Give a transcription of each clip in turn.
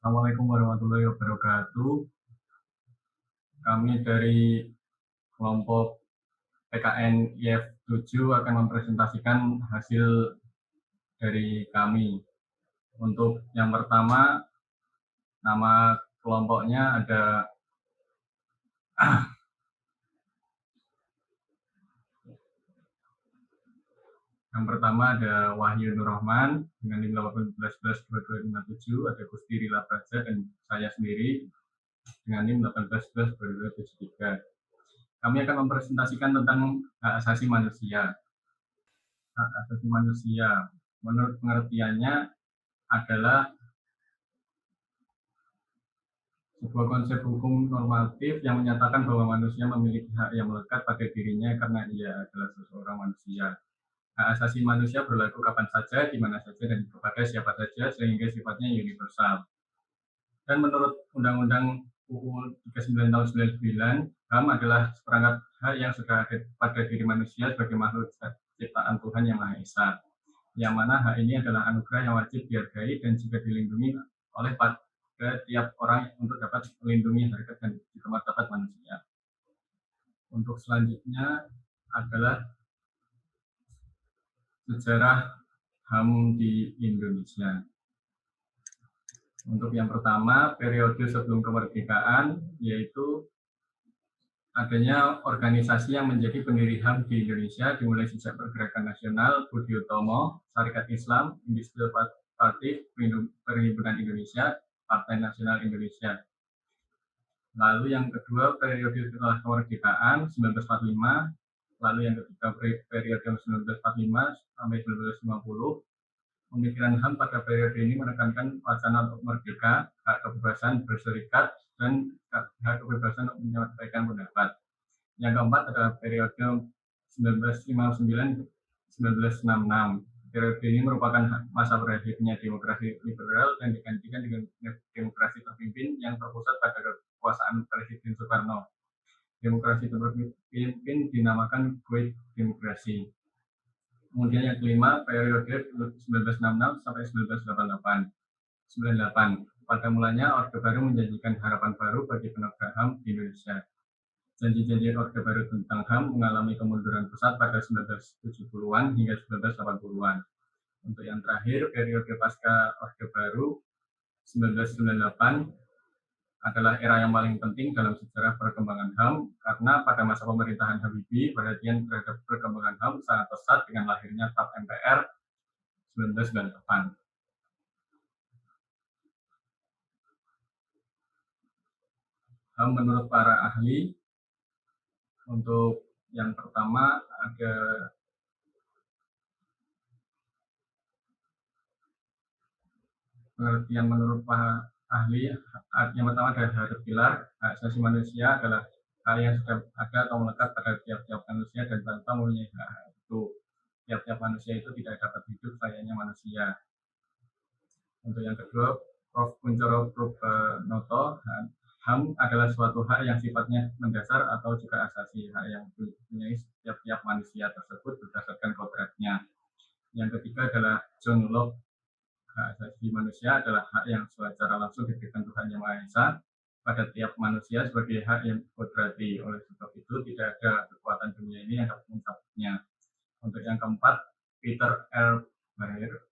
Assalamualaikum warahmatullahi wabarakatuh. Kami dari kelompok PKN IF 7 akan mempresentasikan hasil dari kami. Untuk yang pertama, nama kelompoknya ada yang pertama ada Wahyu Nur Rahman dengan NIM 18112257, ada Gusti Rila Praja dan saya sendiri dengan NIM 18112273. Kami akan mempresentasikan tentang hak asasi manusia. Hak asasi manusia, menurut pengertiannya, adalah sebuah konsep hukum normatif yang menyatakan bahwa manusia memiliki hak yang melekat pada dirinya karena ia adalah seseorang manusia. Hak asasi manusia berlaku kapan saja, di mana saja, dan kepada siapa saja, sehingga sifatnya universal. Dan menurut Undang-Undang UU 39 tahun 99, HAM adalah seperangkat hak yang sudah ada pada diri manusia sebagai makhluk ciptaan Tuhan Yang Maha Esa, yang mana hak ini adalah anugerah yang wajib dihargai dan juga dilindungi oleh tiap orang untuk dapat melindungi harkat dan juga martabat manusia. Untuk selanjutnya adalah sejarah HAM di Indonesia. Untuk yang pertama, periode sebelum kemerdekaan, yaitu adanya organisasi yang menjadi pendiri HAM di Indonesia dimulai sejak Pergerakan Nasional Budi Utomo, Syarikat Islam, Industrial Party, Perhimpunan Indonesia, Partai Nasional Indonesia. Lalu yang kedua, periode setelah kemerdekaan 1945, lalu yang ketiga, periode 1945 sampai 1950. Pemikiran HAM pada periode ini menekankan wacana untuk merdeka, hak kebebasan berserikat, dan hak kebebasan untuk menyampaikan pendapat. Yang keempat adalah periode 1959-1966. Periode ini merupakan masa berakhirnya demokrasi liberal dan digantikan dengan demokrasi terpimpin yang terpusat pada kekuasaan Presiden Soekarno. Demokrasi terpimpin dinamakan Kuwait Demokrasi. Kemudian yang kelima, periode 1966 sampai 1998. Pada mulanya, Orde Baru menjanjikan harapan baru bagi penegak HAM di Indonesia. Janji-janji Orde Baru tentang HAM mengalami kemunduran pesat pada 1970-an hingga 1980-an. Untuk yang terakhir, periode pasca Orde Baru 1998 adalah era yang paling penting dalam sejarah perkembangan HAM karena pada masa pemerintahan Habibie, perhatian terhadap perkembangan HAM sangat pesat dengan lahirnya TAP MPR 1998. HAM menurut para ahli, untuk yang pertama ada pengertian menurut para ahli. Yang pertama ada harus pilar. Hak asasi manusia adalah hal yang sudah ada atau melekat pada tiap-tiap manusia dan tanpa mempunyai hak itu. Tiap-tiap manusia itu tidak dapat hidup layaknya manusia. Untuk yang kedua, Prof. Kuncoro Prubanoto, HAM adalah suatu hak yang sifatnya mendasar atau juga asasi, hak yang dipunyai setiap manusia tersebut berdasarkan kodratnya. Yang ketiga adalah John Locke, hak asasi manusia adalah hak yang secara langsung diberikan Tuhan Yang Maha Esa pada tiap manusia sebagai hak yang kodrati. Oleh sebab itu tidak ada kekuatan dunia ini yang dapat mencabutnya. Untuk yang keempat, Peter R. Baer,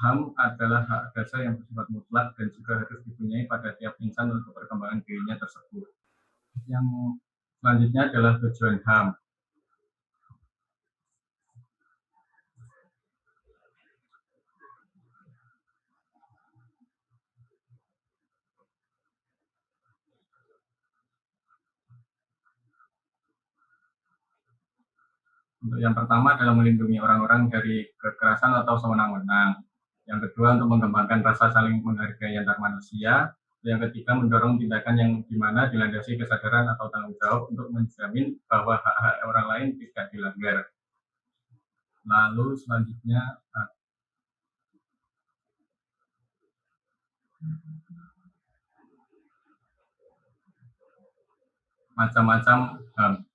HAM adalah hak dasar yang bersifat mutlak dan juga harus dipunyai pada tiap insan untuk perkembangan dirinya tersebut. Yang selanjutnya adalah tujuan HAM. Untuk yang pertama adalah melindungi orang-orang dari kekerasan atau sewenang-wenang. Yang kedua, untuk mengembangkan rasa saling menghargai antar manusia. Yang ketiga, mendorong tindakan yang dimana dilandasi kesadaran atau tanggung jawab untuk menjamin bahwa hak-hak orang lain tidak dilanggar. Lalu selanjutnya macam-macam HAM.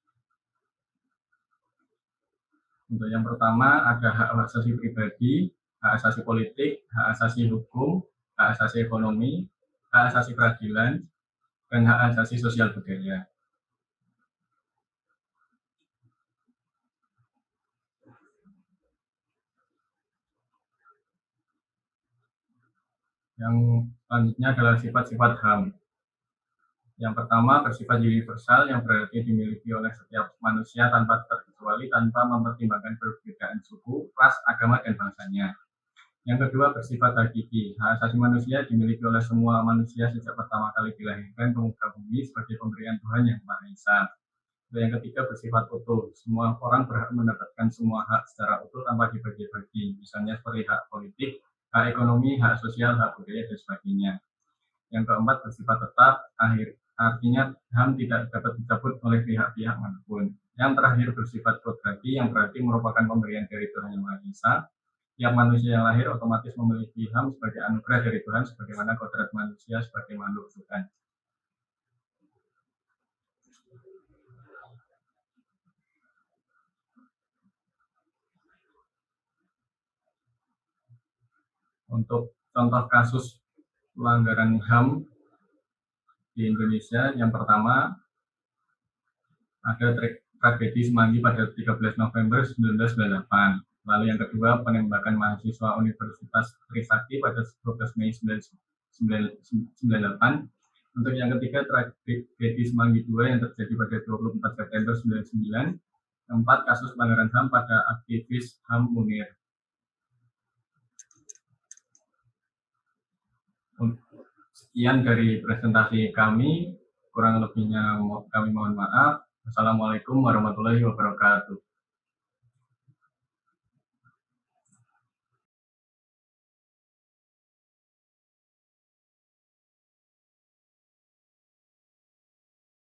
Untuk yang pertama ada hak asasi pribadi, hak asasi politik, hak asasi hukum, hak asasi ekonomi, hak asasi peradilan, dan hak asasi sosial budaya. Yang selanjutnya adalah sifat-sifat HAM. Yang pertama bersifat universal, yang berarti dimiliki oleh setiap manusia tanpa terkecuali, tanpa mempertimbangkan perbedaan suku, ras, agama, dan bangsanya. Yang kedua bersifat hakiki. Hak asasi manusia dimiliki oleh semua manusia sejak pertama kali dilahirkan ke muka bumi sebagai pemberian Tuhan Yang Maha Esa. Yang ketiga bersifat utuh. Semua orang berhak mendapatkan semua hak secara utuh tanpa dibagi-bagi. Misalnya seperti hak politik, hak ekonomi, hak sosial, hak budaya, dan sebagainya. Yang keempat bersifat tetap, artinya HAM tidak dapat dicabut oleh pihak-pihak manapun. Yang terakhir bersifat kodrati, yang berarti merupakan pemberian dari Tuhan Yang Maha Esa. Tiap manusia yang lahir otomatis memiliki HAM sebagai anugerah dari Tuhan, sebagaimana kodrat manusia sebagai makhluk Tuhan. Untuk contoh kasus pelanggaran HAM di Indonesia, yang pertama ada tragedi Semanggi pada 13 November 1998. Lalu yang kedua, penembakan mahasiswa Universitas Trisakti pada 12 Mei 1998. Untuk yang ketiga, tragedi Semanggi II yang terjadi pada 24 September 1999. Keempat, kasus pelanggaran HAM pada aktivis HAM Munir. Sekian dari presentasi kami, kurang lebihnya kami mohon maaf. Assalamualaikum warahmatullahi wabarakatuh.